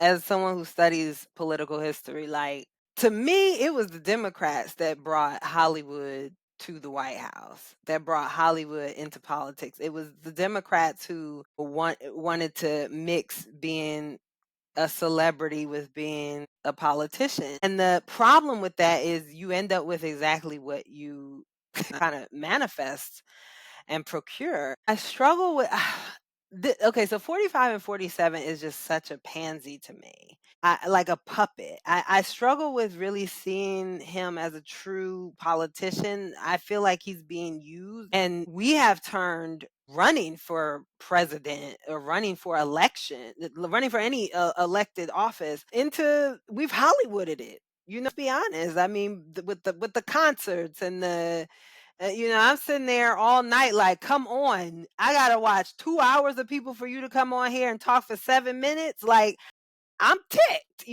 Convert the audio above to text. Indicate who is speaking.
Speaker 1: as someone who studies political history, like, to me, it was the Democrats that brought Hollywood to the White House, that brought Hollywood into politics. It was the Democrats who wanted to mix being a celebrity with being a politician. And the problem with that is you end up with exactly what you kind of manifest and procure. I struggle with okay, so 45 and 47 is just such a pansy to me. Like a puppet. I struggle with really seeing him as a true politician. I feel like he's being used, and we have turned running for president or running for election, running for any elected office into we've Hollywooded it. Let's be honest. I mean, with the concerts and I'm sitting there all night like, "Come on. I gotta watch 2 hours of people for you to come on here and talk for 7 minutes?" Like, I'm ticked,